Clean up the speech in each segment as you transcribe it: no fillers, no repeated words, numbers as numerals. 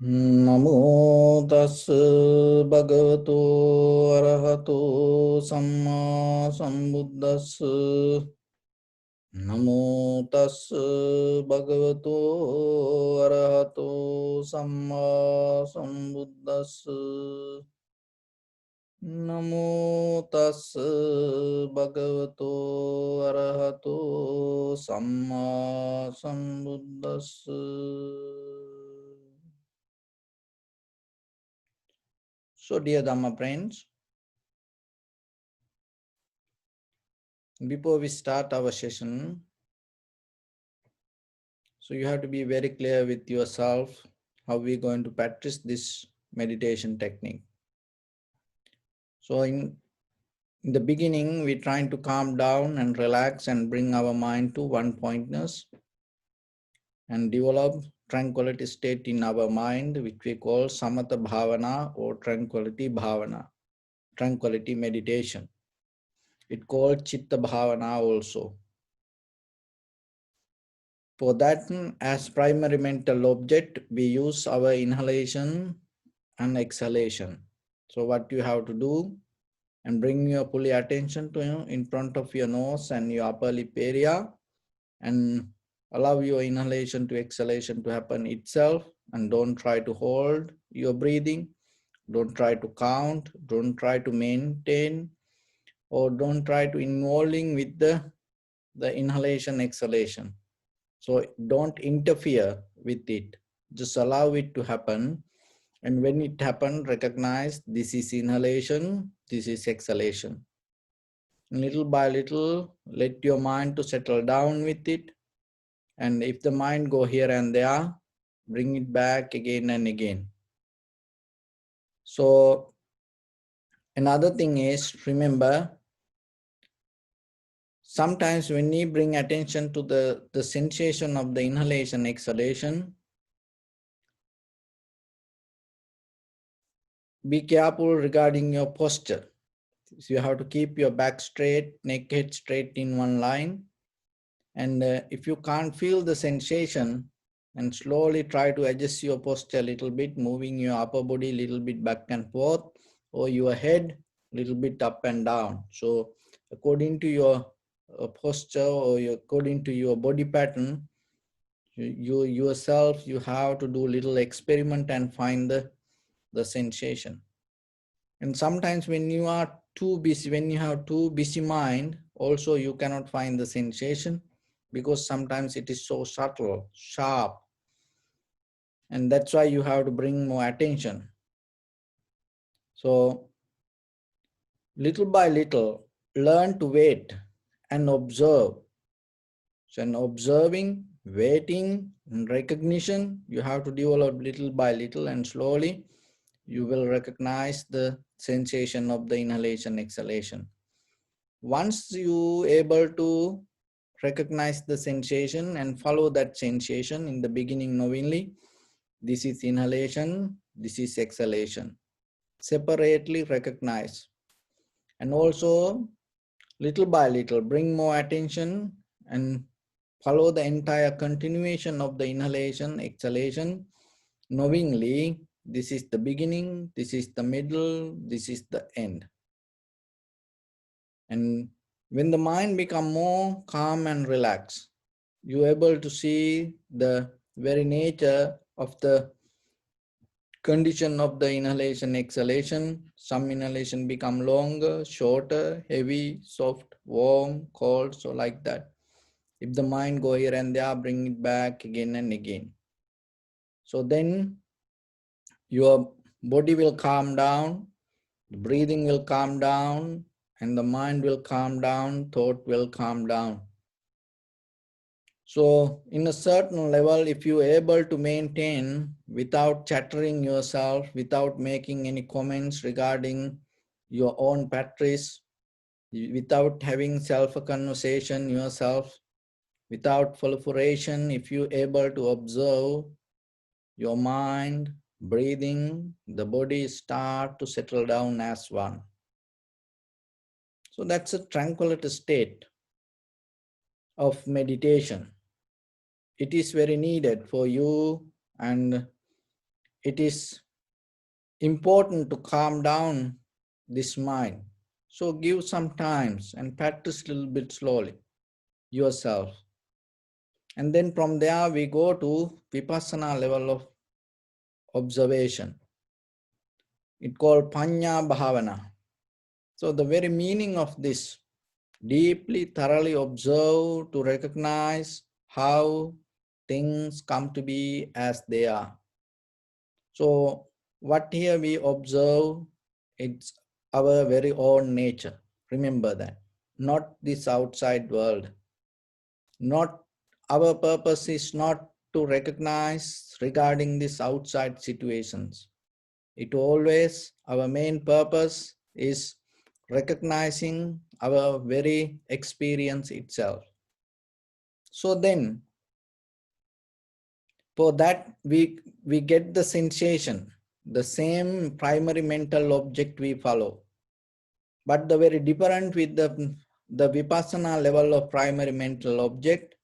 Namo tassa bhagavato arahato samma sambuddhassa. Namo tassa bhagavato arahato samma sambuddhassa. Namo tassa bhagavato arahato samma sambuddhassa. So, dear Dhamma friends, before we start our session, so you have to be very clear with yourself how we're going to practice this meditation technique. So, in the beginning, we're trying to calm down and relax and bring our mind to one pointness and develop tranquility state in our mind, which we call samatha bhavana or tranquility bhavana, tranquility meditation. It's called chitta bhavana also. For that, as primary mental object, we use our inhalation and exhalation. So what you have to do, and bring your fully attention to in front of your nose and your upper lip area, and allow your inhalation to exhalation to happen itself, and don't try to hold your breathing, don't try to count, don't try to maintain, or don't try to involving with the inhalation exhalation. So don't interfere with it, just allow it to happen. And when it happens, recognize this is inhalation, this is exhalation. And little by little, let your mind to settle down with it. And if the mind go here and there, bring it back again and again. So another thing is, remember, sometimes when you bring attention to the sensation of the inhalation, exhalation, be careful regarding your posture. So you have to keep your back straight, neck head straight in one line. And if you can't feel the sensation, and slowly try to adjust your posture a little bit, moving your upper body a little bit back and forth, or your head a little bit up and down. So according to your posture or according to your body pattern, you yourself, you have to do little experiment and find the sensation. And sometimes when you are too busy, when you have too busy mind, also you cannot find the sensation, because sometimes it is so subtle, sharp. And that's why you have to bring more attention. So little by little, learn to wait and observe. So in observing, waiting, and recognition, you have to develop little by little, and slowly you will recognize the sensation of the inhalation, exhalation. Once you able to recognize the sensation and follow that sensation in the beginning knowingly, this is inhalation, this is exhalation. Separately recognize. And also, little by little, bring more attention and follow the entire continuation of the inhalation, exhalation, knowingly this is the beginning, this is the middle, this is the end. And when the mind become more calm and relaxed, you're able to see the very nature of the condition of the inhalation, exhalation. Some inhalation become longer, shorter, heavy, soft, warm, cold, so like that. If the mind go here and there, bring it back again and again. So then your body will calm down, the breathing will calm down, and the mind will calm down, thought will calm down. So in a certain level, if you are able to maintain without chattering yourself, without making any comments regarding your own practice, without having self-conversation yourself, without proliferation, if you are able to observe your mind, breathing, the body start to settle down as one. So that's a tranquility state of meditation. It is very needed for you, and it is important to calm down this mind. So give some times and practice a little bit slowly yourself. And then from there we go to Vipassana level of observation. It's called Panya Bhavana. So the very meaning of this, deeply, thoroughly observe to recognize how things come to be as they are. So what here we observe, it's our very own nature. Remember that. Not this outside world. Not our purpose is not to recognize regarding these outside situations. It always, our main purpose is recognizing our very experience itself. So then, for that we get the sensation, the same primary mental object we follow. But the very different with the Vipassana level of primary mental object,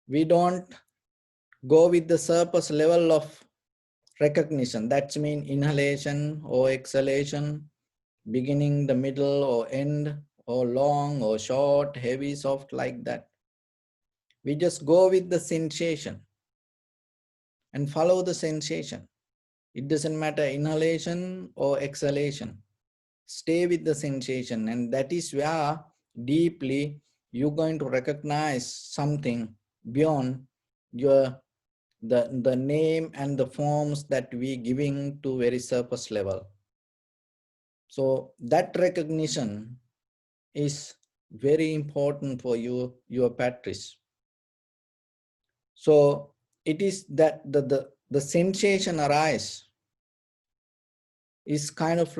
we don't go with the surface level of recognition. That's mean inhalation or exhalation, beginning, the middle or end, or long or short, heavy, soft, like that. We just go with the sensation and follow the sensation. It doesn't matter inhalation or exhalation. Stay with the sensation, and that is where deeply you're going to recognize something beyond your the name and the forms that we giving to very surface level. So that recognition is very important for you, your practice. So it is that the sensation arise is kind of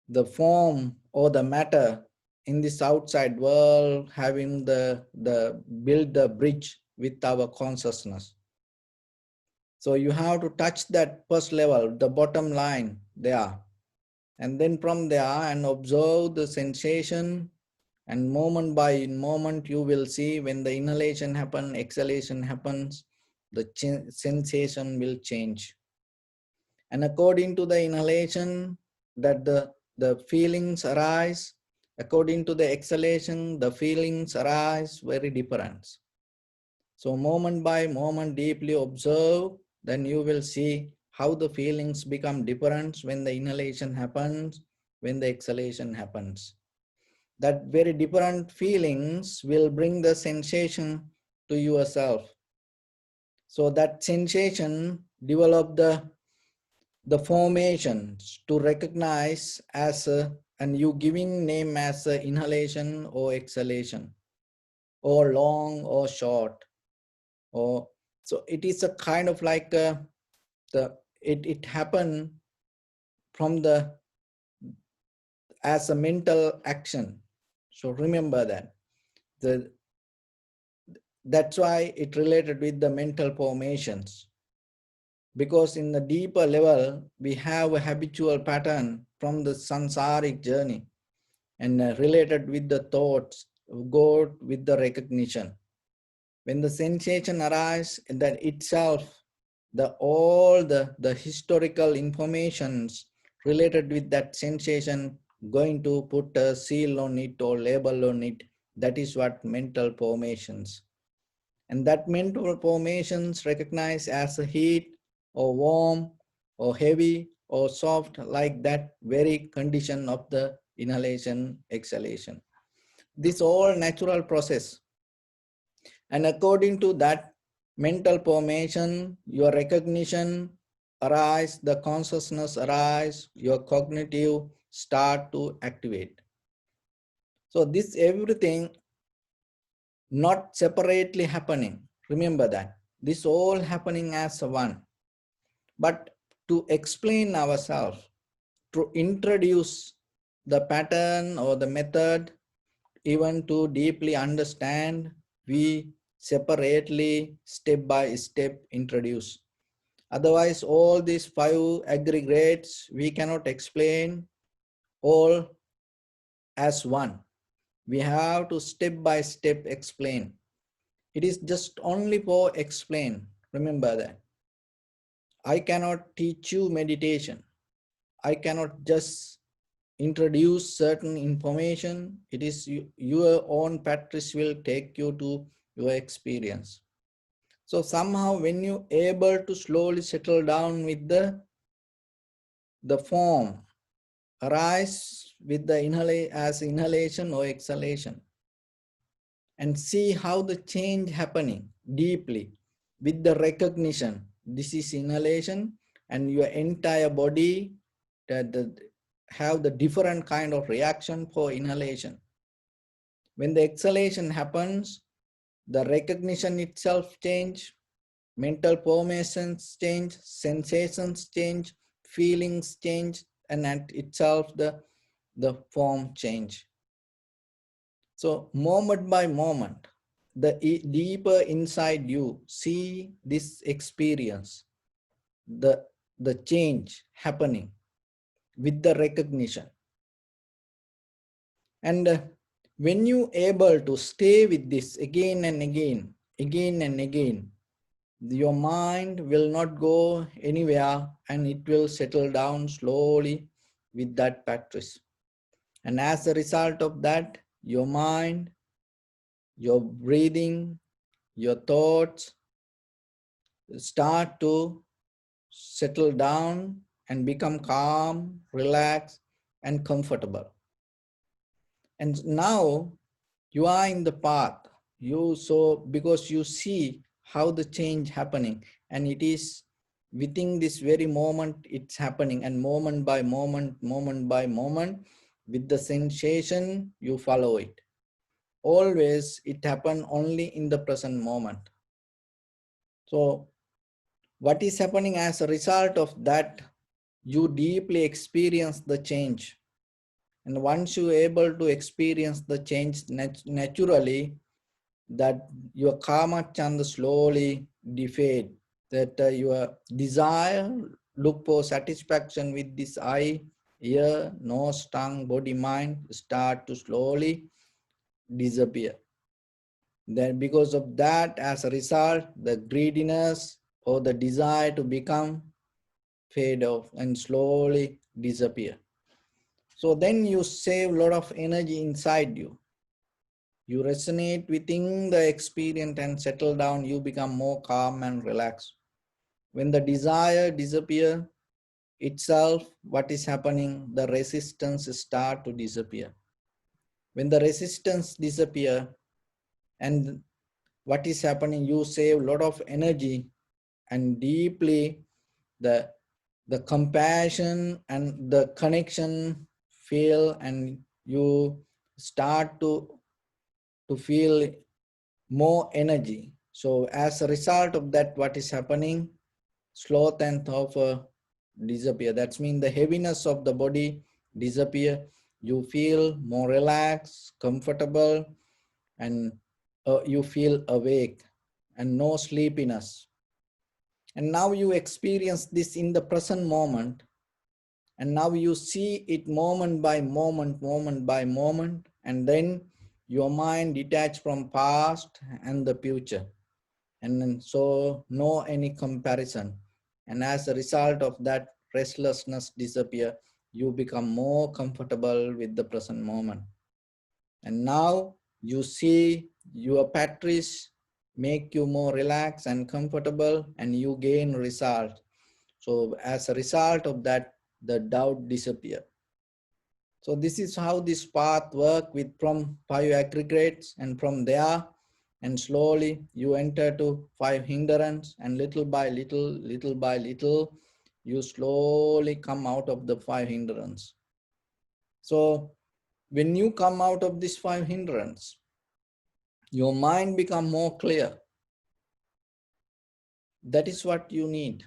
the form or the matter in this outside world, having the build the bridge with our consciousness. So you have to touch that first level, the bottom line there, and then from there and observe the sensation, and moment by moment you will see when the inhalation happens, exhalation happens, the sensation will change. And according to the inhalation, that the feelings arise, according to the exhalation, the feelings arise very different. So moment by moment deeply observe, then you will see how the feelings become different when the inhalation happens, when the exhalation happens. That very different feelings will bring the sensation to yourself. So that sensation develop the formations to recognize as and you giving name as inhalation or exhalation, or long or short, or so it is a kind of like it happened from the as a mental action. So remember that that's why it related with the mental formations, because in the deeper level we have a habitual pattern from the sansaric journey, and related with the thoughts go with the recognition. When the sensation arises, that itself all the historical informations related with that sensation going to put a seal on it or label on it. That is what mental formations. And that mental formations recognize as a heat or warm or heavy or soft, like that very condition of the inhalation, exhalation. This all natural process. And according to that mental formation, your recognition arise, the consciousness arise, your cognitive start to activate. So this everything not separately happening. Remember that. This all happening as one. But to explain ourselves, to introduce the pattern or the method, even to deeply understand, we separately, step by step, introduce. Otherwise, all these 5 aggregates, we cannot explain all as one. We have to step by step explain. It is just only for explain. Remember that. I cannot teach you meditation. I cannot just introduce certain information. It is your own practice will take you to your experience. So somehow when you able to slowly settle down with the form, arise with the as inhalation or exhalation, and see how the change happening deeply with the recognition. This is inhalation, and your entire body that have the different kind of reaction for inhalation. When the exhalation happens, the recognition itself change, mental formations change, sensations change, feelings change, and at itself the form change. So moment by moment, the deeper inside you see this experience, the change happening with the recognition. And when you able to stay with this again and again, your mind will not go anywhere, and it will settle down slowly with that practice. And as a result of that, your mind, your breathing, your thoughts start to settle down and become calm, relaxed, and comfortable. And now you are in the path. Because you see how the change happening, and it is within this very moment it's happening, and moment by moment, with the sensation you follow it. Always it happen only in the present moment. So what is happening as a result of that, you deeply experience the change. And once you are able to experience the change naturally, that your karma chanda slowly defade, that your desire, look for satisfaction with this eye, ear, nose, tongue, body, mind, start to slowly disappear. Then because of that, as a result, the greediness or the desire to become fade off and slowly disappear. So then you save a lot of energy inside you. You resonate within the experience and settle down, you become more calm and relaxed. When the desire disappears itself, what is happening? The resistance start to disappear. When the resistance disappear, and what is happening? You save a lot of energy, and deeply the compassion and the connection feel, and you start to feel more energy. So as a result of that, what is happening? Sloth and torpor disappear. That means the heaviness of the body disappear. You feel more relaxed, comfortable, and you feel awake and no sleepiness. And now you experience this in the present moment. And now you see it moment by moment, and then your mind detached from past and the future. And then so no any comparison. And as a result of that, restlessness disappear. You become more comfortable with the present moment. And now you see your practice make you more relaxed and comfortable, and you gain result. So as a result of that, the doubt disappear. So this is how this path work with from 5 aggregates, and from there, and slowly you enter to 5 hindrance, and little by little, you slowly come out of the 5 hindrance. So when you come out of this 5 hindrance, your mind become more clear. That is what you need.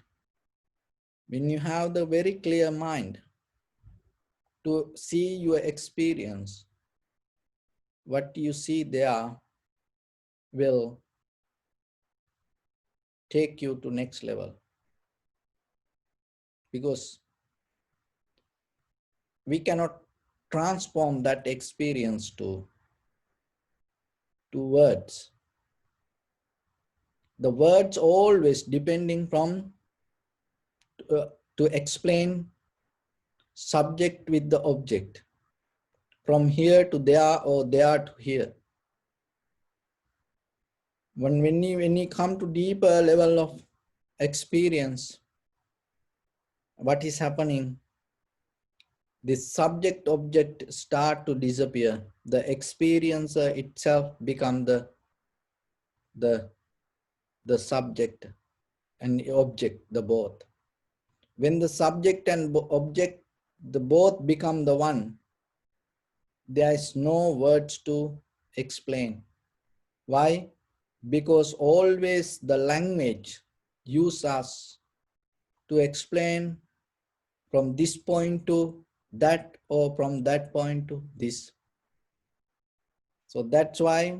When you have the very clear mind to see your experience, what you see there will take you to next level. Because we cannot transform that experience to words. The words always depending from to explain subject with the object, from here to there or there to here. When you come to deeper level of experience, what is happening? This subject object start to disappear. The experiencer itself become the the subject and the object, the both. When the subject and object, the both become the one, there is no words to explain. Why? Because always the language use us to explain from this point to that, or from that point to this. So that's why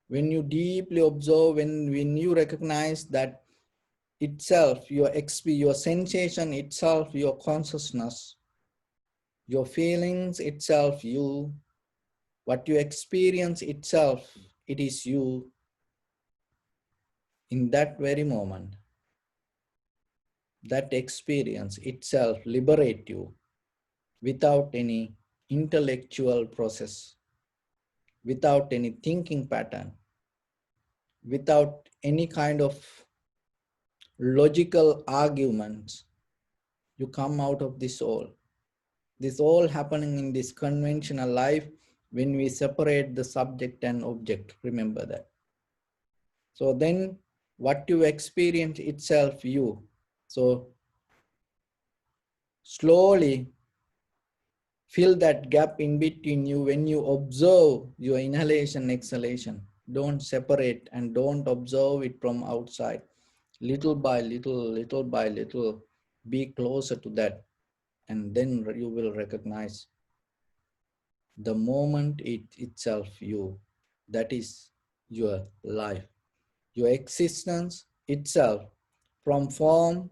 when you deeply observe, when you recognize that itself, your sensation itself, your consciousness, your feelings itself, you, what you experience itself, it is you. In that very moment, that experience itself liberate you without any intellectual process, without any thinking pattern, without any kind of logical arguments. You come out of this all. This all happening in this conventional life when we separate the subject and object. Remember that. So then what you experience itself, you. So slowly fill that gap in between you when you observe your inhalation, exhalation. Don't separate and don't observe it from outside. Little by little, little by little, be closer to that, and then you will recognize the moment itself, you. That is your life, your existence itself, from form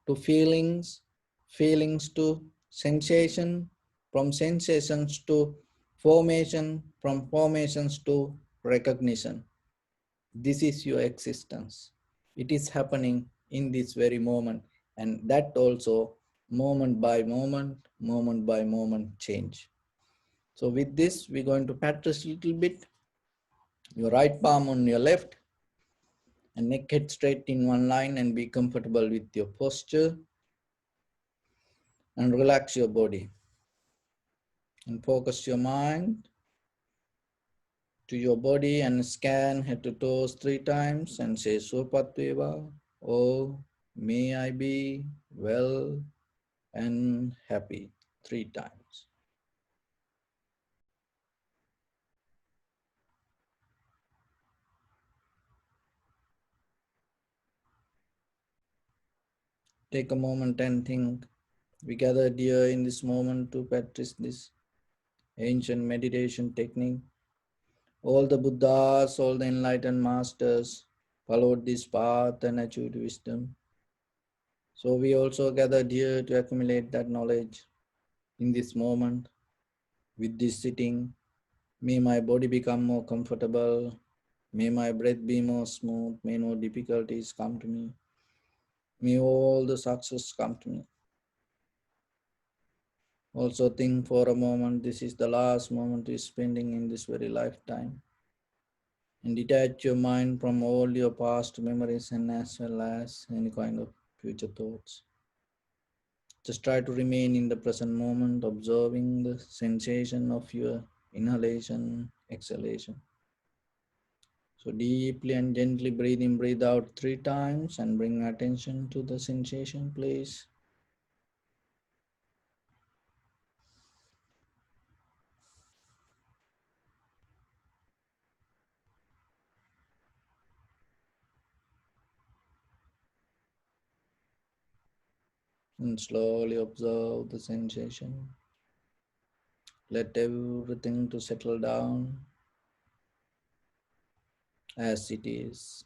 to feelings, feelings to sensation, from sensations to formation, from formations to recognition. This is your existence. It is happening in this very moment, and that also moment by moment change. So with this, we're going to practice a little bit. Your right palm on your left, and neck head straight in one line, and be comfortable with your posture. And relax your body. And focus your mind to your body and scan head to toes 3 times and say Surpatveva, oh, may I be well and happy 3 times. Take a moment and think. We gathered here in this moment to practice this ancient meditation technique. All the Buddhas, all the enlightened masters followed this path and achieved wisdom. So we also gathered here to accumulate that knowledge in this moment. With this sitting, may my body become more comfortable. May my breath be more smooth. May no difficulties come to me. May all the success come to me. Also think for a moment, this is the last moment you're spending in this very lifetime. And detach your mind from all your past memories and as well as any kind of future thoughts. Just try to remain in the present moment, observing the sensation of your inhalation, exhalation. So deeply and gently breathe in, breathe out 3 times and bring attention to the sensation, please. And slowly observe the sensation. Let everything to settle down as it is.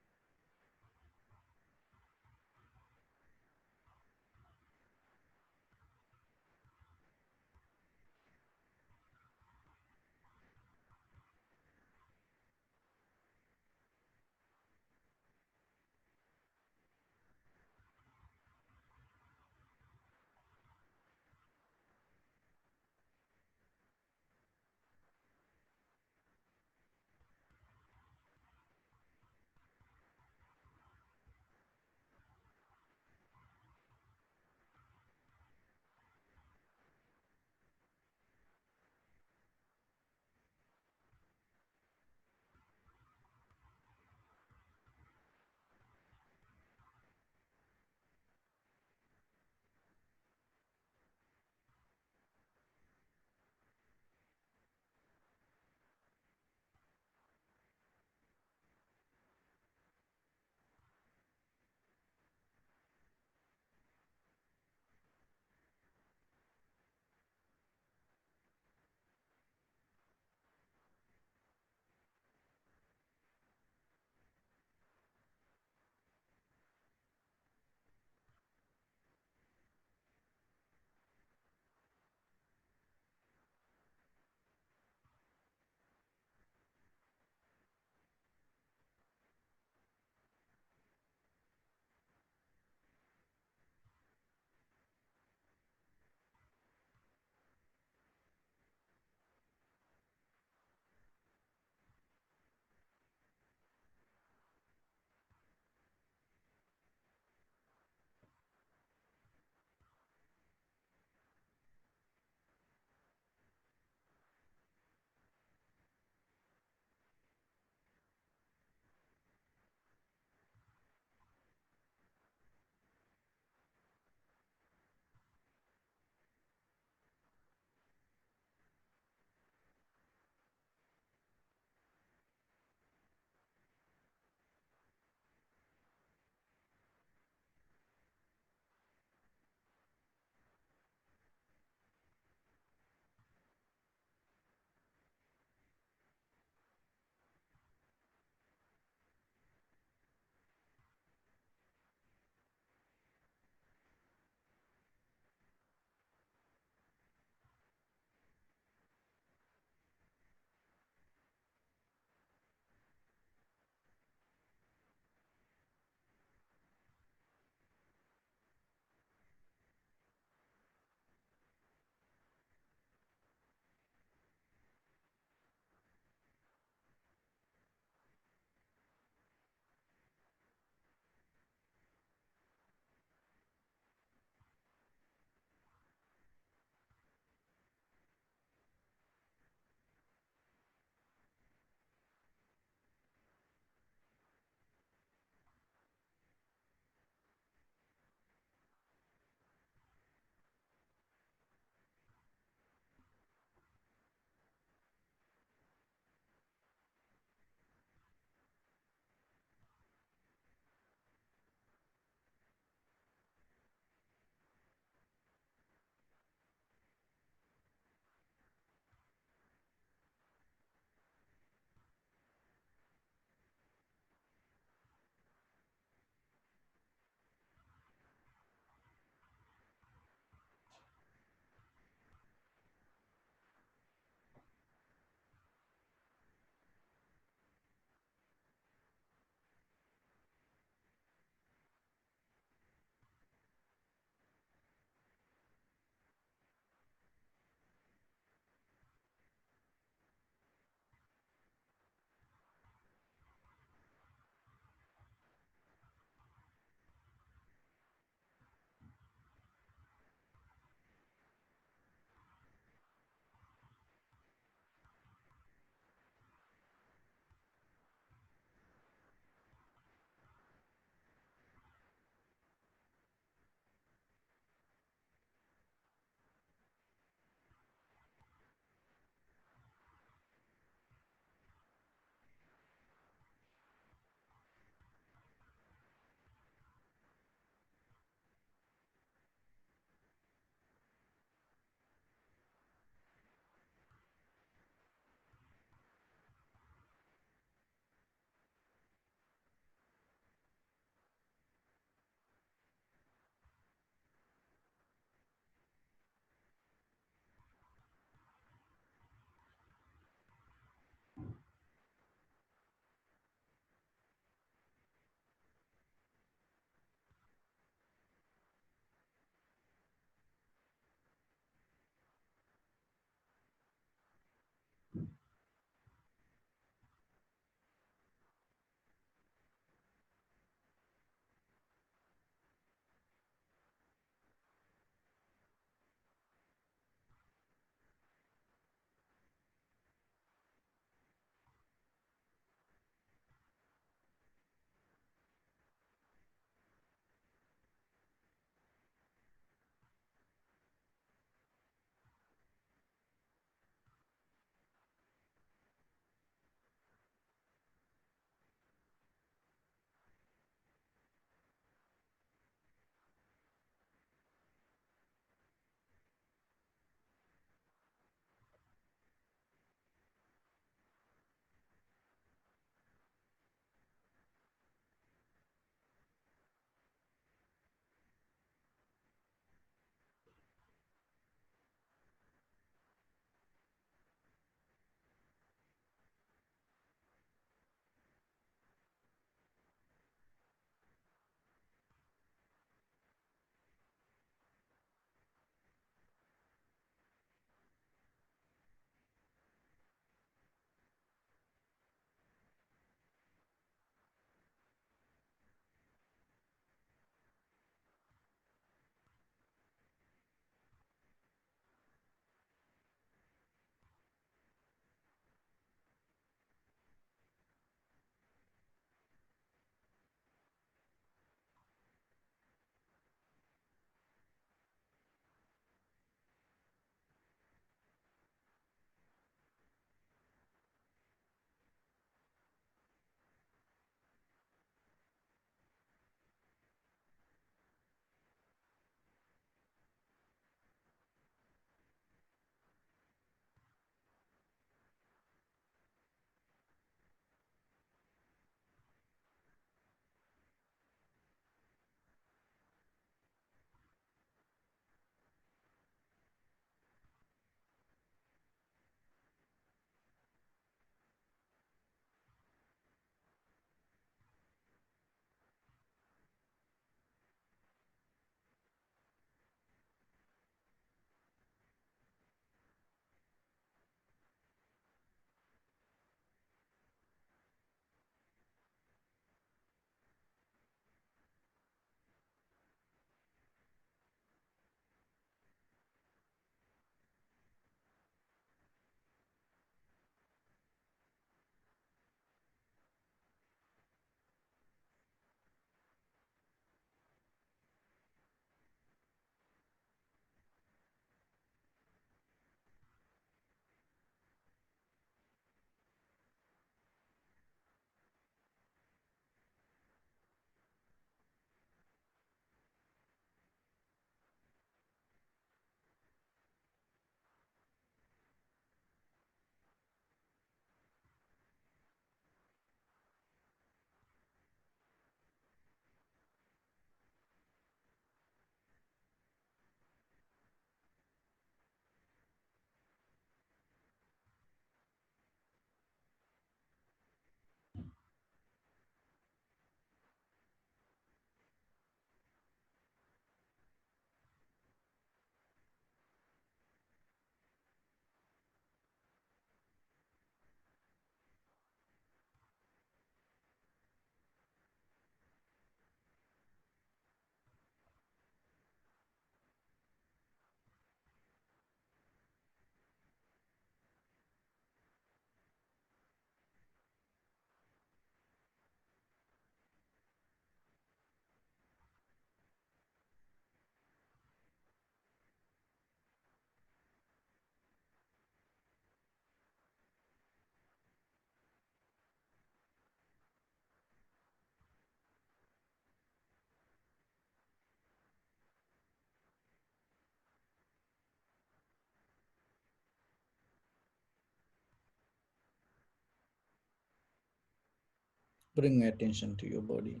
Bring attention to your body.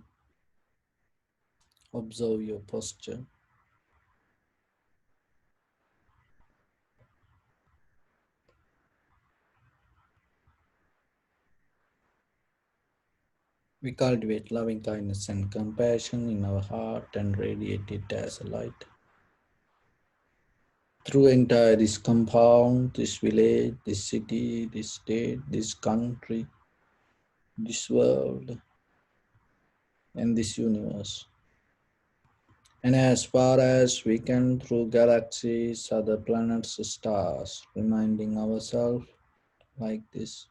Observe your posture. We cultivate loving kindness and compassion in our heart and radiate it as a light. Through entire this compound, this village, this city, this state, this country, this world, and this universe. And as far as we can, through galaxies, other planets, stars, reminding ourselves like this.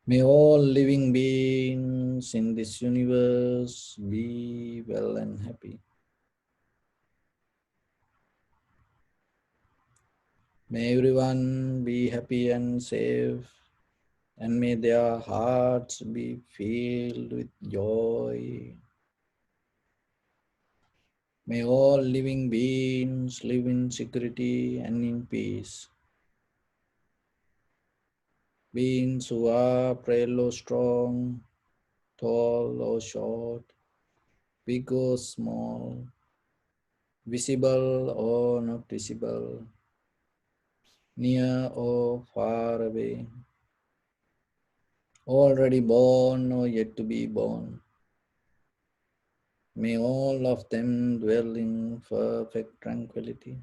May all living beings in this universe be well and happy. May everyone be happy and safe, and may their hearts be filled with joy. May all living beings live in security and in peace. Beings who are frail or strong, tall or short, big or small, visible or not visible, near or far away, already born or yet to be born. May all of them dwell in perfect tranquility.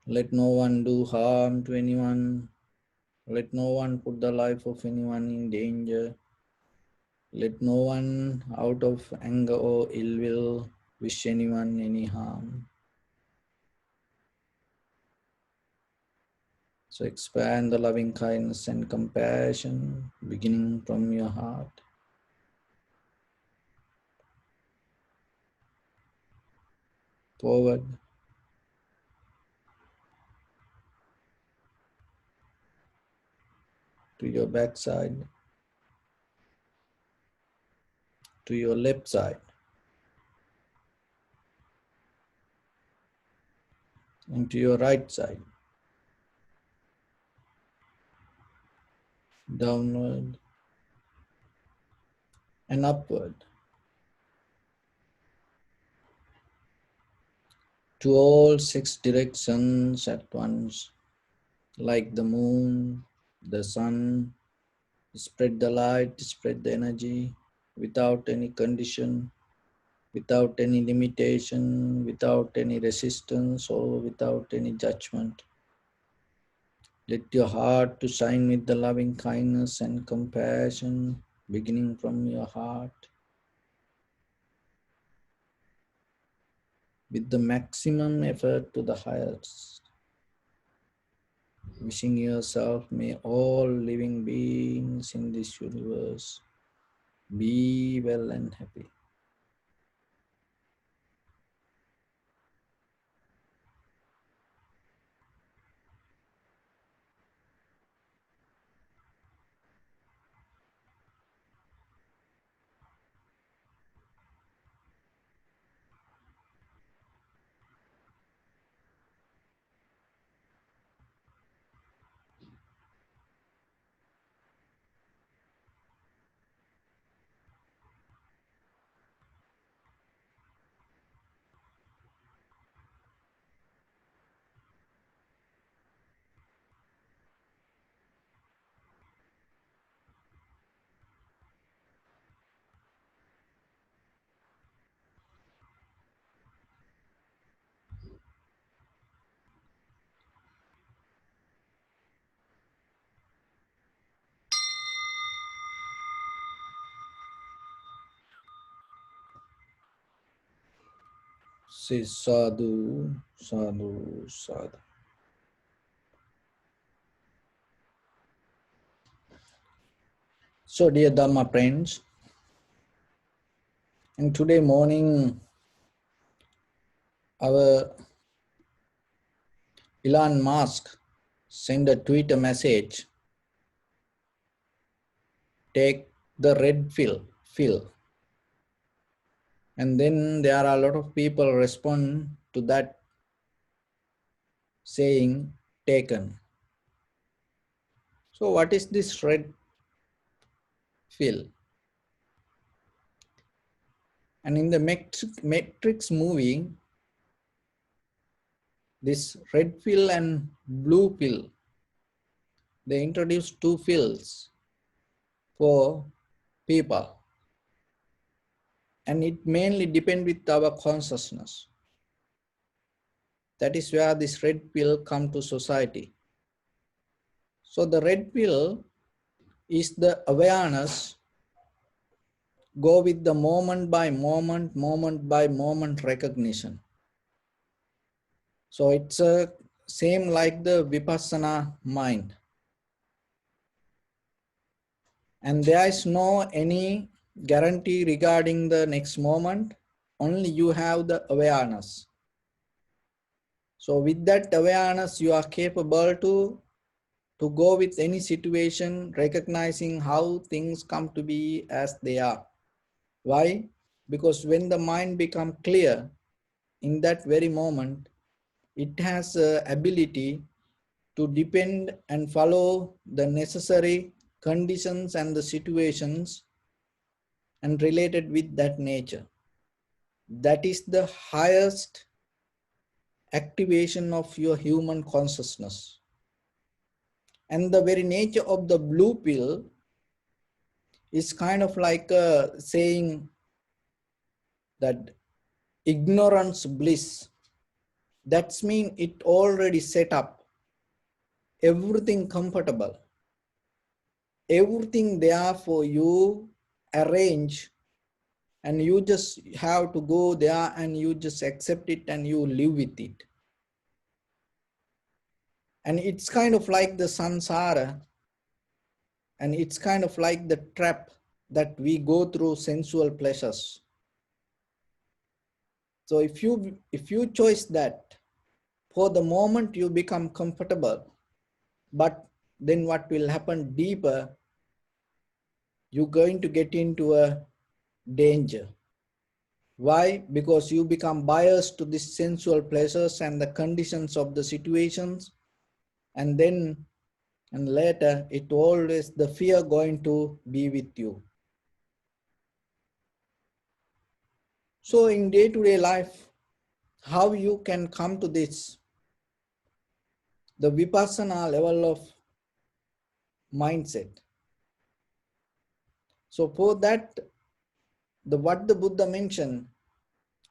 Let no one do harm to anyone. Let no one put the life of anyone in danger. Let no one, out of anger or ill will, wish anyone any harm. So expand the loving kindness and compassion beginning from your heart. Forward to your backside, to your left side, and to your right side. Downward and upward. To all six directions at once, like the moon, the sun, spread the light, spread the energy without any condition, without any limitation, without any resistance or without any judgment. Let your heart to shine with the loving kindness and compassion beginning from your heart with the maximum effort to the highest. Wishing yourself, may all living beings in this universe be well and happy. Say sadhu, sadhu, sadhu. So dear Dhamma friends, and today morning our Elon Musk sent a Twitter message, take the red pill. And then there are a lot of people respond to that saying taken. So what is this red pill? And in the Matrix movie, this red pill and blue pill, they introduced two pills for people. And it mainly depends with our consciousness. That is where this red pill come to society. So the red pill is the awareness, go with the moment by moment, moment by moment recognition. So it's a same like the Vipassana mind. And there is no any guarantee regarding the next moment, only you have the awareness. So with that awareness, you are capable to go with any situation, recognizing how things come to be as they are. Why? Because when the mind becomes clear, in that very moment, it has the ability to depend and follow the necessary conditions and the situations and related with that nature. That is the highest activation of your human consciousness. And the very nature of the blue pill is kind of like saying that ignorance bliss. That's mean it already set up everything comfortable, everything there for you arrange, and you just have to go there and you just accept it and you live with it. And it's kind of like the samsara, and it's kind of like the trap that we go through sensual pleasures. So if you choose that, for the moment you become comfortable, but then what will happen deeper, you're going to get into a danger. Why? Because you become biased to the sensual pleasures and the conditions of the situations, and then and later it always the fear going to be with you. So in day-to-day life, how you can come to this, the Vipassana level of mindset. So for that, what the Buddha mentioned,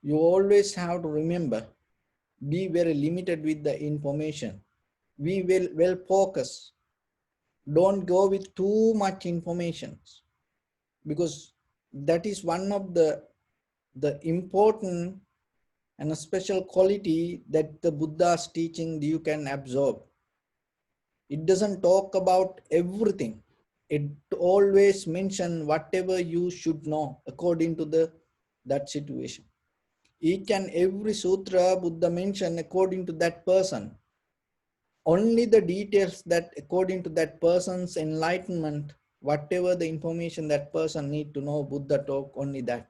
you always have to remember, be very limited with the information. Be well focused. Don't go with too much information, because that is one of the important and a special quality that the Buddha's teaching you can absorb. It doesn't talk about everything. It always mention whatever you should know according to that situation. Each and every sutra Buddha mentioned according to that person. Only the details that according to that person's enlightenment, whatever the information that person need to know, Buddha talk only that.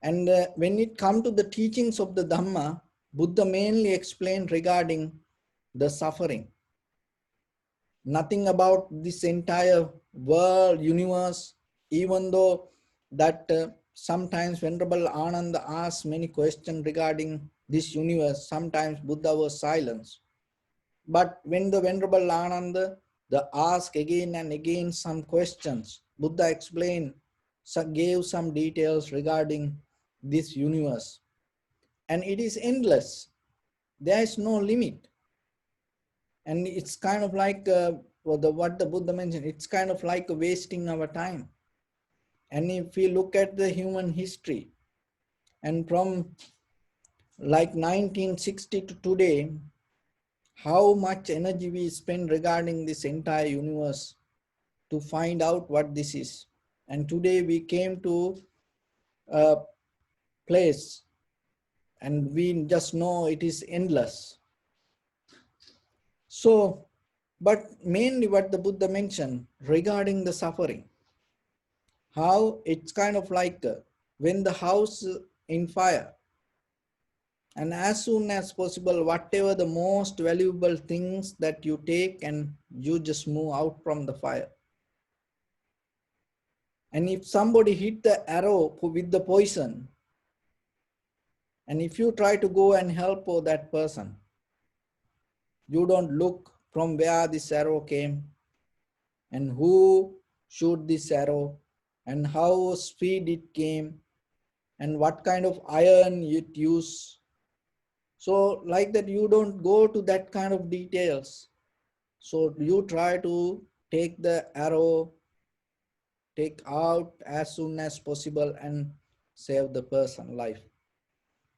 And when it comes to the teachings of the Dhamma, Buddha mainly explained regarding the suffering. Nothing about this entire world, universe, even though that sometimes Venerable Ananda asked many questions regarding this universe, sometimes Buddha was silent. But when the Venerable Ananda asked again and again some questions, Buddha explained, gave some details regarding this universe. And it is endless. There is no limit. And it's kind of like what the Buddha mentioned, it's kind of like wasting our time. And if we look at the human history, and from like 1960 to today, how much energy we spend regarding this entire universe to find out what this is. And today we came to a place and we just know it is endless. So, but mainly what the Buddha mentioned regarding the suffering, how it's kind of like when the house in fire, And as soon as possible, whatever the most valuable things that you take, and you just move out from the fire. And if somebody hit the arrow with the poison, and if you try to go and help that person, you don't look from where this arrow came and who shoot this arrow and how speed it came and what kind of iron it used. So like that, you don't go to that kind of details. So you try to take the arrow, take out as soon as possible and save the person life.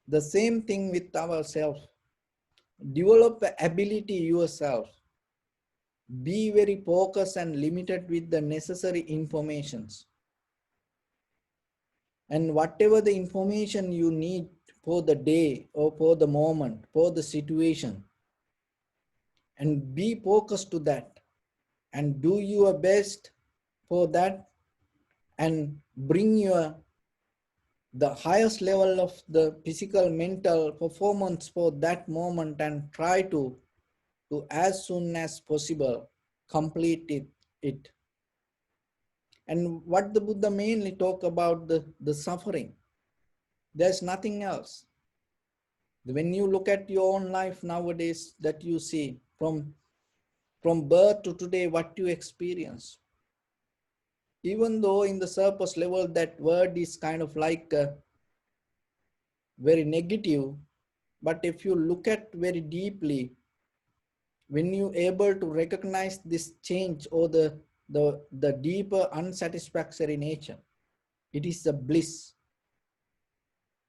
The same thing with ourselves. Develop ability yourself. Be very focused and limited with the necessary informations. And whatever the information you need for the day or for the moment, for the situation, and be focused to that and do your best for that and bring your the highest level of the physical mental performance for that moment and try to as soon as possible complete it. And what the Buddha mainly talk about the suffering. There's nothing else. When you look at your own life nowadays, that you see from birth to today, what you experience. Even though in the surface level, that word is kind of like very negative, but if you look at very deeply, when you able to recognize this change or the deeper unsatisfactory nature, it is a bliss.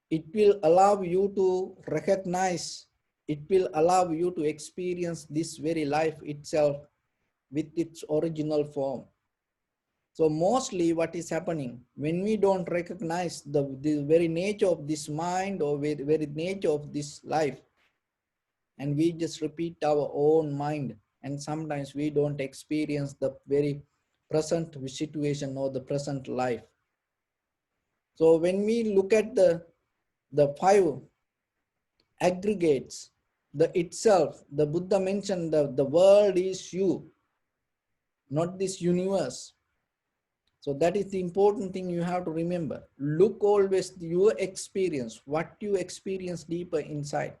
It will allow you to recognize, it will allow you to experience this very life itself with its original form. So mostly what is happening when we don't recognize the very nature of this mind or very nature of this life, and we just repeat our own mind, and sometimes we don't experience the very present situation or the present life. So when we look at the five aggregates, the itself, the Buddha mentioned the world is you, not this universe. So that is the important thing you have to remember. Look always your experience, what you experience deeper inside.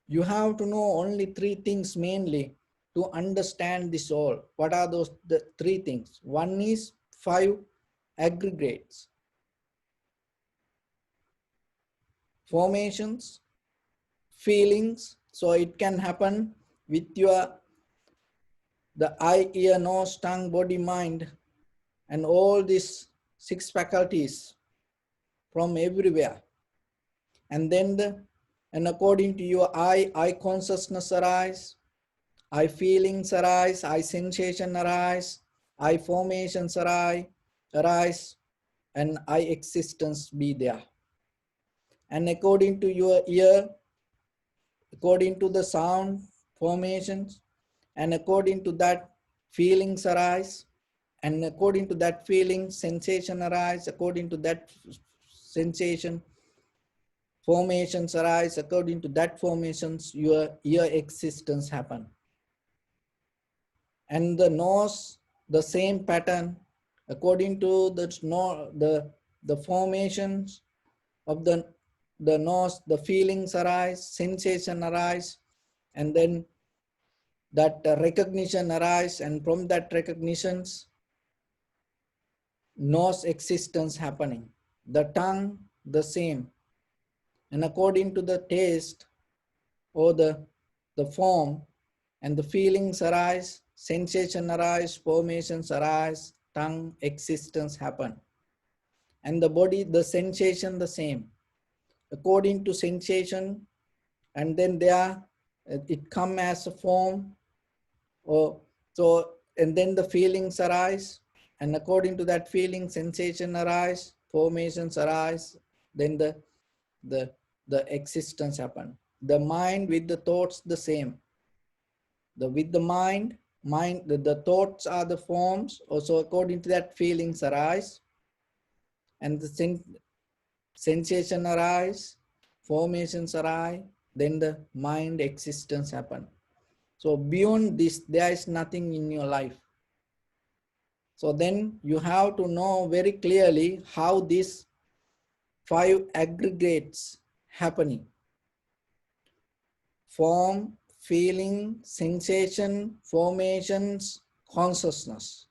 You have to know only three things mainly to understand this all. What are those the three things? One is five aggregates, formations, feelings. So it can happen with your the eye, ear, nose, tongue, body, mind, and all these six faculties from everywhere. And then and according to your eye consciousness arise, eye feelings arise, eye sensation arise, eye formations arise, and eye existence be there. And according to your ear, according to the sound formations, and according to that feelings arise, and according to that feeling sensation arise, according to that sensation formations arise, according to that formations your existence happen. And the nose, the same pattern, according to the formations of the nose, the feelings arise, sensation arise, and then that recognition arise, and from that recognitions nose existence happening. The tongue, the same, and according to the taste or the form, and the feelings arise, sensation arise, formations arise, tongue existence happen. And the body, the sensation the same, according to sensation, and then there it come as a form, or so, and then the feelings arise, and according to that feeling sensation arise, formations arise, then the the existence happen. The mind with the thoughts the same. With the mind, the thoughts are the forms. Also according to that feelings arise, and the sensation arise, formations arise, then the mind existence happen. So beyond this, there is nothing in your life. So then you have to know very clearly how these 5 aggregates happening. Form, feeling, sensation, formations, consciousness.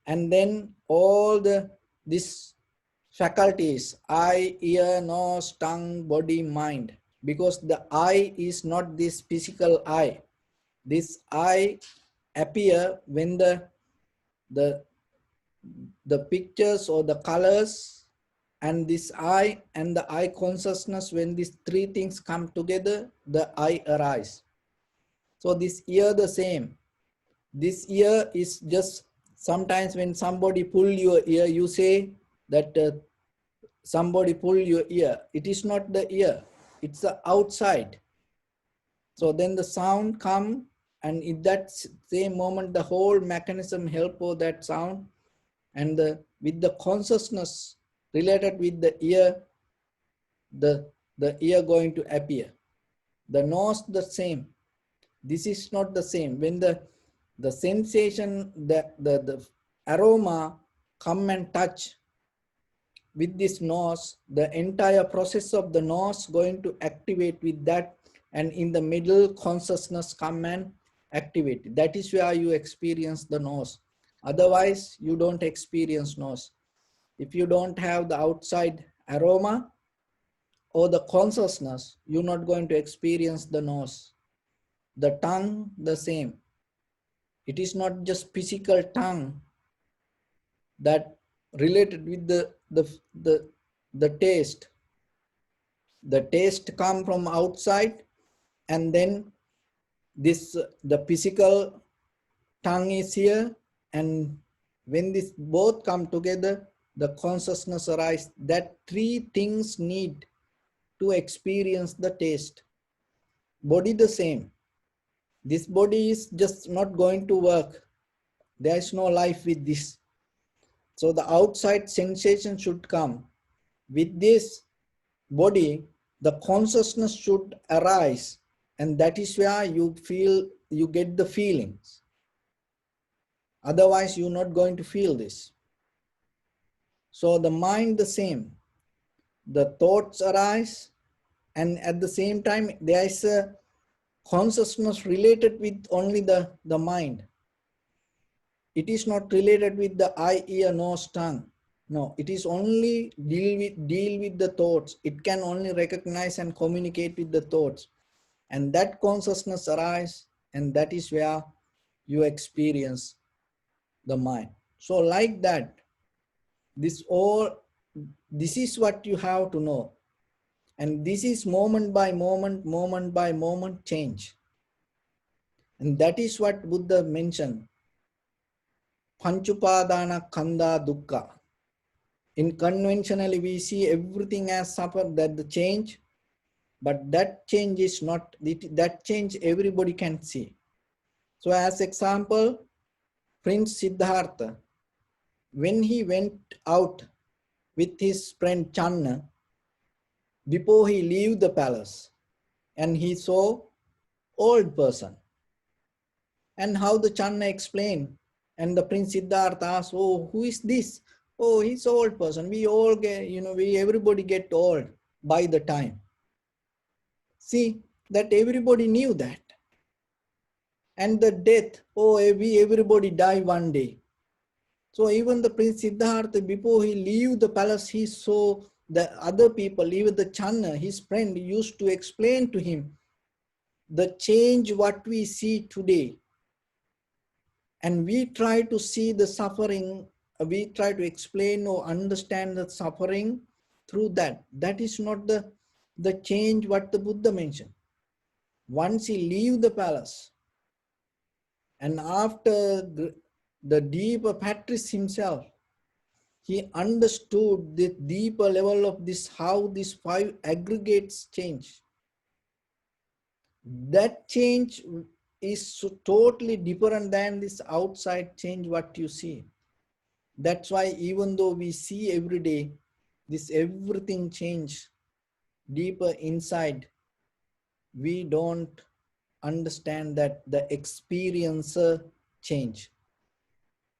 And then all these faculties, eye, ear, nose, tongue, body, mind. Because the eye is not this physical eye. This eye appear when the pictures or the colors and this eye and the eye consciousness, when these 3 things come together, the eye arise. So this ear the same. This ear is just sometimes when somebody pull your ear, you say that somebody pull your ear. It is not the ear, it's the outside. So then the sound come, and in that same moment, the whole mechanism help for that sound, and with the consciousness related with the ear, the ear going to appear. The nose the same. This is not the same. When the sensation, the aroma come and touch with this nose, the entire process of the nose going to activate with that, and in the middle consciousness come and activate. That is where you experience the nose. Otherwise, you don't experience nose. If you don't have the outside aroma or the consciousness, you're not going to experience the nose. The tongue, the same. It is not just physical tongue that related with the taste. The taste come from outside, and then this the physical tongue is here, and when this both come together, the consciousness arises. That 3 things need to experience the taste. Body the same. This body is just not going to work. There is no life with this. So the outside sensation should come. With this body, the consciousness should arise, and that is where you feel, you get the feelings. Otherwise, you're not going to feel this. So the mind the same. The thoughts arise, and at the same time, there is a consciousness related with only the mind. It is not related with the eye, ear, nose, tongue. No, it is only deal with the thoughts. It can only recognize and communicate with the thoughts. And that consciousness arises, and that is where you experience the mind. So like that, this is what you have to know. And this is moment by moment change. And that is what Buddha mentioned. Panchupadana Kanda Dukkha. In conventionally, we see everything as suffer, that the change, but that change is not, that change everybody can see. So as example, Prince Siddhartha, when he went out with his friend Channa, before he leave the palace, and he saw old person, and how the Channa explained, and the Prince Siddhartha asked, oh, who is this? Oh, he's old person. We all get, everybody get old by the time. See, that everybody knew that. And the death, oh, everybody die one day. So even the Prince Siddhartha, before he leave the palace, he saw the other people, even the Channa, his friend, used to explain to him the change what we see today. And we try to see the suffering, we try to explain or understand the suffering through that. That is not the change what the Buddha mentioned. Once he leave the palace, and after the deeper practice himself, he understood the deeper level of this, how these 5 aggregates change. That change is so totally different than this outside change what you see. That's why even though we see every day, this everything change deeper inside, we don't understand that the experiencer change.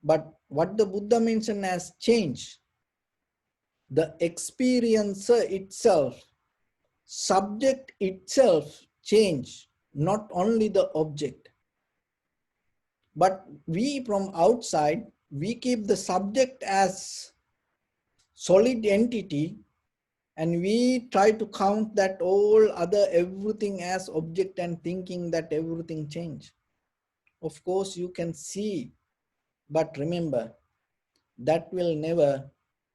But what the Buddha mentioned as change, the experiencer itself, subject itself change, not only the object. But we from outside, we keep the subject as solid entity, and we try to count that all other everything as object and thinking that everything change. Of course you can see, but remember, that will never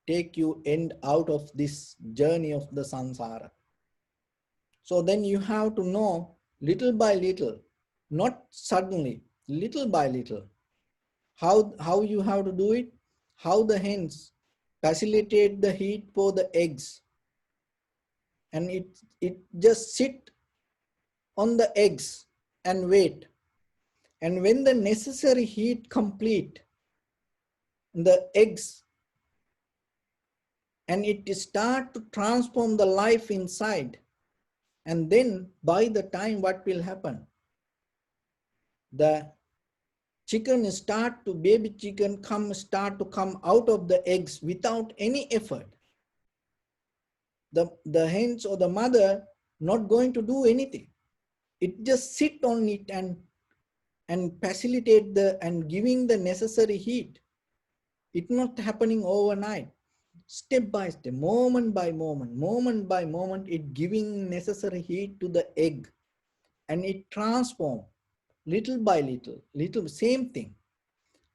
take you end out of this journey of the samsara. So then you have to know little by little, not suddenly, little by little, how you have to do it, how the hens facilitate the heat for the eggs, and it just sit on the eggs and wait. And when the necessary heat complete, the eggs, and it start to transform the life inside, and then by the time what will happen, the baby chicken start to come out of the eggs without any effort. The hens or the mother not going to do anything. It just sit on it and facilitate and giving the necessary heat. It's not happening overnight. Step by step, moment by moment, it giving necessary heat to the egg, and it transform little by little, same thing.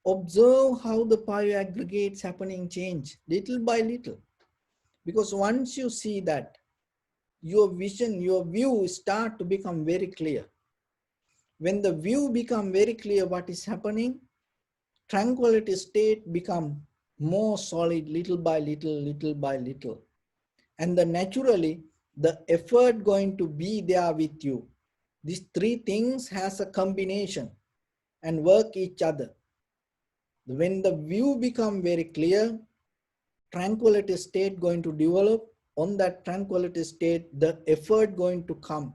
Observe how the bioaggregates happening change little by little. Because once you see that, your vision, your view start to become very clear. When the view become very clear what is happening, tranquility state become more solid little by little. And then naturally, the effort going to be there with you. These three things has a combination and work each other. When the view become very clear, tranquility state going to develop. On that tranquility state, the effort going to come.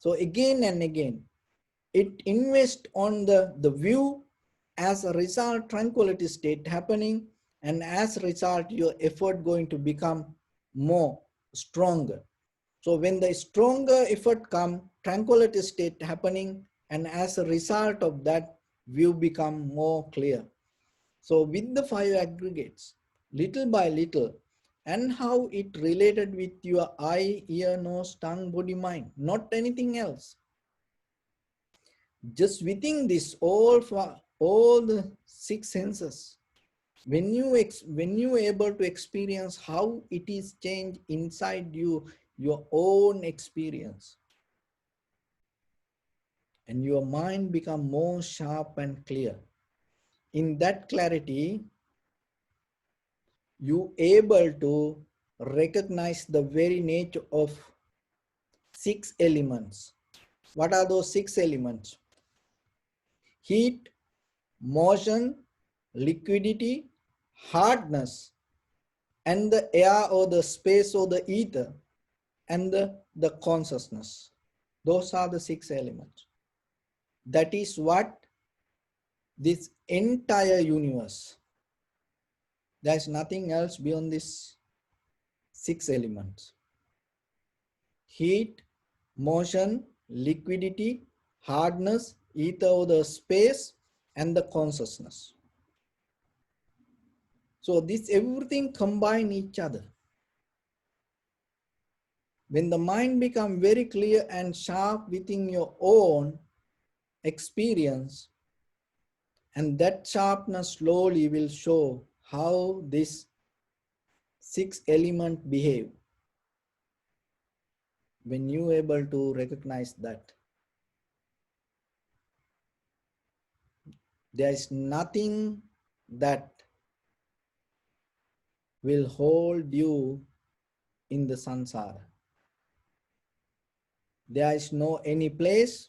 So again and again, it invest on the view. As a result, tranquility state happening, and as a result, your effort going to become more stronger. So when the stronger effort come, tranquility state happening, and as a result of that, view become more clear. So with the five aggregates, little by little, and how it related with your eye, ear, nose, tongue, body, mind, not anything else. Just within this, all the six senses, when you able to experience how it is changed inside you, your own experience, and your mind become more sharp and clear. In that clarity, you able to recognize the very nature of six elements. What are those six elements? Heat, motion, liquidity, hardness, and the air or the space or the ether, and the consciousness. Those are the six elements. That is what this entire universe. There's nothing else beyond these six elements. Heat, motion, liquidity, hardness, ether or the space, and the consciousness. So this everything combine each other. When the mind becomes very clear and sharp within your own experience, and that sharpness slowly will show how this six element behave. When you able to recognize that, there is nothing that will hold you in the samsara. There is no any place,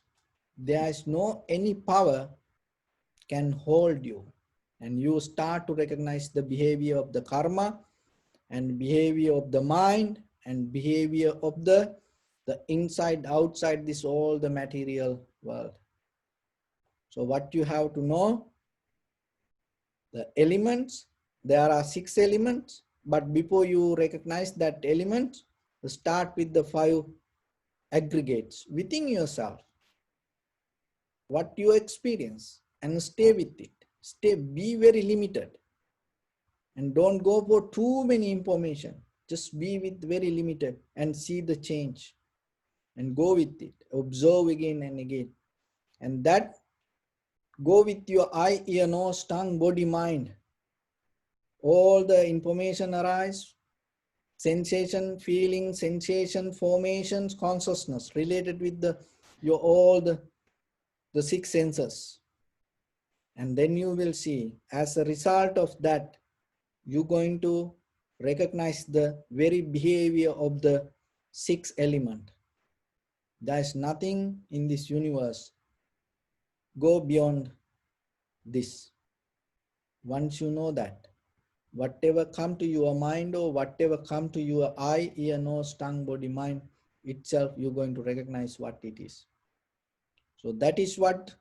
there is no any power can hold you. And you start to recognize the behavior of the karma and behavior of the mind and behavior of the inside, outside this, all the material world. So what you have to know, the elements, there are 6 elements, but before you recognize that element, start with the 5 aggregates within yourself, what you experience, and stay with it. Be very limited, and don't go for too many information. Just be with very limited and see the change, and go with it. Observe again and again, and that go with your eye, ear, nose, tongue, body, mind. All the information arise, sensation, feeling, sensation, formations, consciousness related with your all the 6 senses. And then you will see, as a result of that, you're going to recognize the very behavior of the 6 element. There is nothing in this universe go beyond this. Once you know that, whatever come to your mind or whatever come to your eye, ear, nose, tongue, body, mind itself, you're going to recognize what it is. So that is what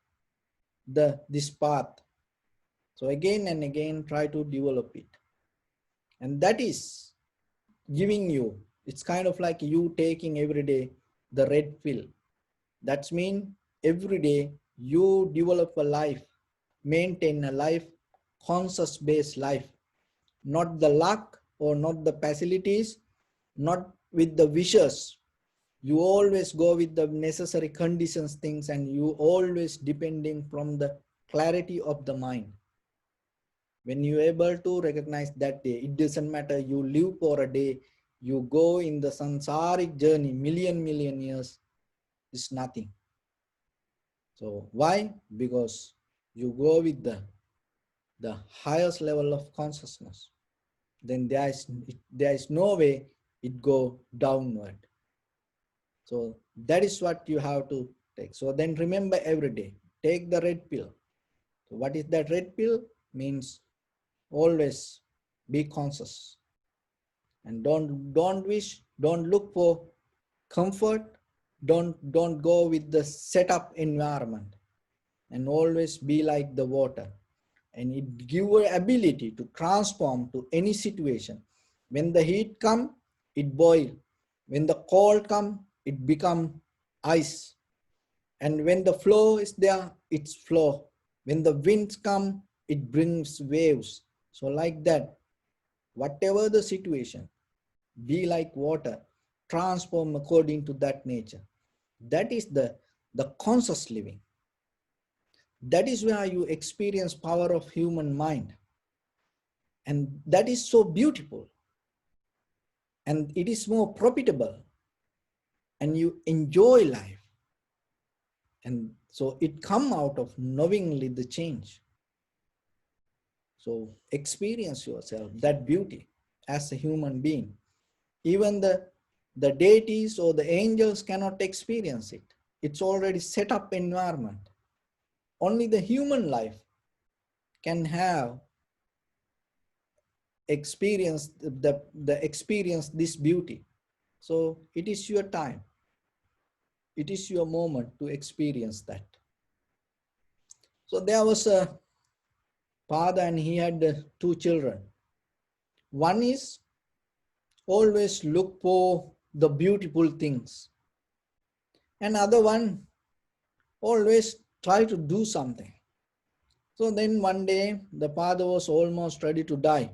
this path. So again and again, try to develop it. And that is giving you, it's kind of like you taking every day the red pill. That's mean every day you develop a life, maintain a life, conscious based life, not the luck or not the facilities, not with the wishes. You always go with the necessary conditions, things, and you always depending from the clarity of the mind. When you're able to recognize that day, it doesn't matter you live for a day, you go in the samsaric journey, million years, is nothing. So why? Because you go with the highest level of consciousness. Then there is no way it go downward. So that is what you have to take. So then remember every day, take the red pill. So what is that red pill? Means always be conscious, and don't wish, don't look for comfort, don't go with the setup environment, and always be like the water, and it give you ability to transform to any situation. When the heat come, it boil. When the cold come, it become ice. And when the flow is there, it's flow. When the winds come, it brings waves. So like that, whatever the situation, be like water, transform according to that nature. That is the conscious living. That is where you experience power of human mind. And that is so beautiful. And it is more profitable. And you enjoy life. And so it come out of knowingly the change. So experience yourself, that beauty as a human being. Even the deities or the angels cannot experience it. It's already set up environment. Only the human life can have experience experience this beauty. So it is your time. It is your moment to experience that. So there was a father and he had 2 children. One is always look for the beautiful things. And other one always try to do something. So then one day the father was almost ready to die.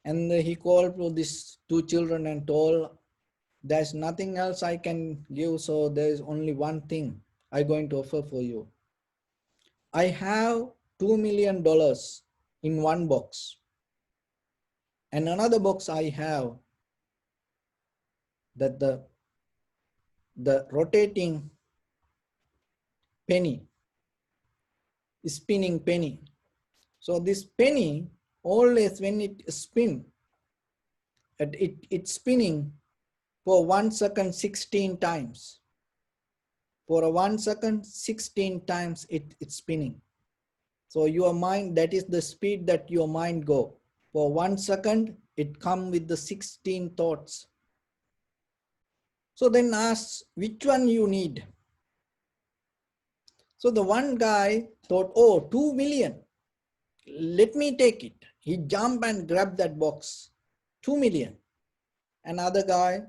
And he called to these 2 children and told, there's nothing else I can give, so there's only one thing I'm going to offer for you. I have $2 million in one box. And another box I have that the rotating penny, spinning penny. So this penny, always when it spins, it's spinning for 1 second 16 times. For 1 second, 16 times it's spinning. So your mind, that is the speed that your mind go. For 1 second, it come with the 16 thoughts. So then asks, which one you need? So the one guy thought, oh, 2 million. Let me take it. He jumped and grabbed that box. 2 million. Another guy,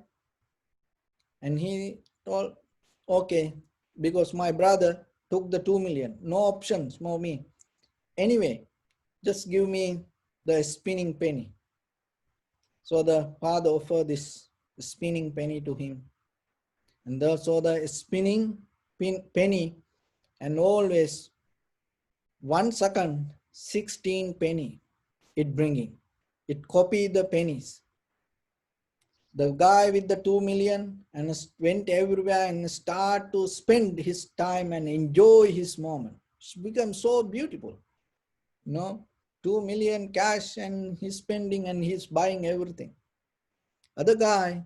and he told, okay, because my brother took the 2 million. No options for me. Anyway, just give me the spinning penny. So the father offered this spinning penny to him. And so the spinning penny, and always 1 second, 16 penny it bringing. It copy the pennies. The guy with the 2 million and went everywhere and start to spend his time and enjoy his moment. It's become so beautiful. 2 million cash and he's spending and he's buying everything. Other guy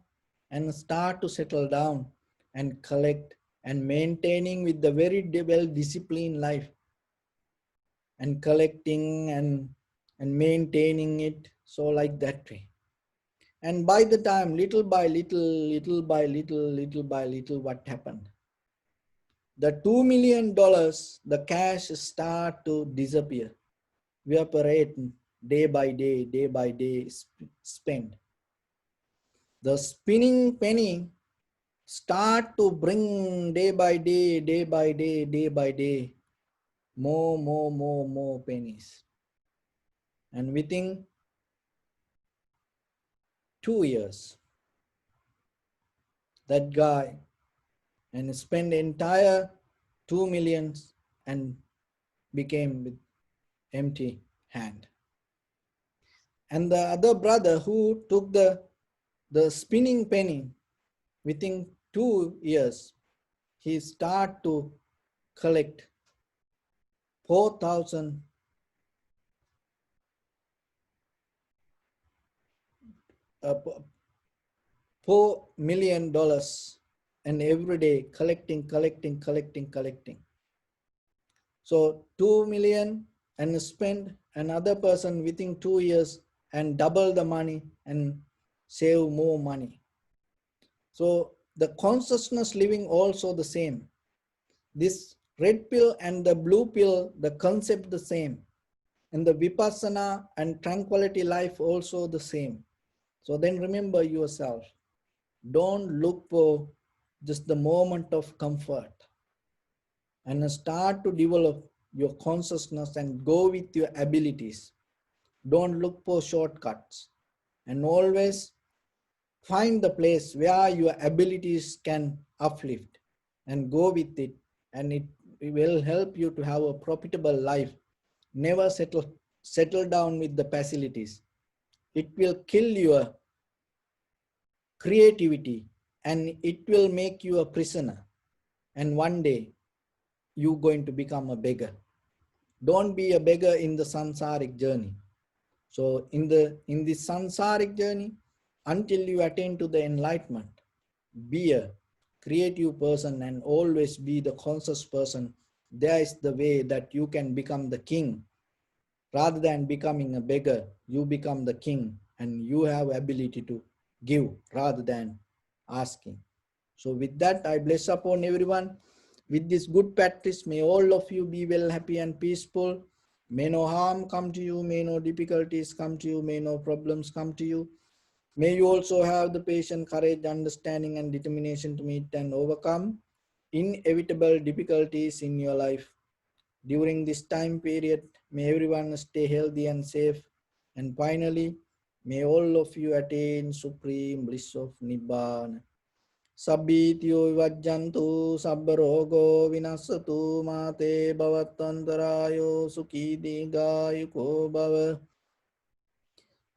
and start to settle down and collect and maintaining with the very well disciplined life and collecting and maintaining it. So like that way. And by the time, little by little, what happened? The $2 million, the cash start to disappear, evaporate day by day, spent. The spinning penny start to bring day by day, more pennies. And within 2 years, that guy and spent entire 2 millions and became with empty hand. And the other brother who took the spinning penny, within 2 years, he start to collect 4,000 $4 million, and every day collecting. So 2 million and spend another person within 2 years and double the money and save more money. So the consciousness living also the same. This red pill and the blue pill, the concept the same. And the vipassana and tranquility life also the same. So then remember yourself. Don't look for just the moment of comfort, and start to develop your consciousness and go with your abilities. Don't look for shortcuts, and always find the place where your abilities can uplift and go with it, and it will help you to have a profitable life. Never settle down with the facilities. It will kill your creativity and it will make you a prisoner, and one day you're going to become a beggar. Don't be a beggar in the samsaric journey. So in this samsaric journey, until you attain to the enlightenment, be a creative person and always be the conscious person. There is the way that you can become the king. Rather than becoming a beggar, you become the king and you have ability to give rather than asking. So with that, I bless upon everyone. With this good practice, may all of you be well, happy and peaceful. May no harm come to you, may no difficulties come to you, may no problems come to you. May you also have the patience, courage, understanding and determination to meet and overcome inevitable difficulties in your life. During this time period, may everyone stay healthy and safe. And finally, may all of you attain supreme bliss of Nibbana. Sabbityo vajjantu sabbarogo vinasatu mate bhavattantarayo sukhi digayuko bhava.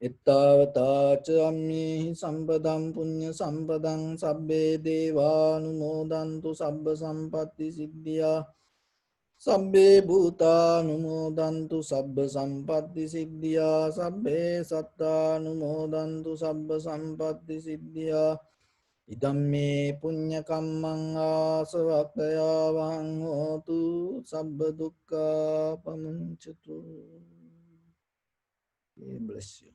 Ittavata ca ammi sampadam punya sampadam sabbe devanumodantu sabba sampatti siddhya. Sabbe bhutanumodantu sabba sampatti siddhya. Sabbe sattanumodantu sabba sampatti siddhya. Idamme punya kammang asavakaya vang hotu sabba dukkha pamuncatu. Bless you.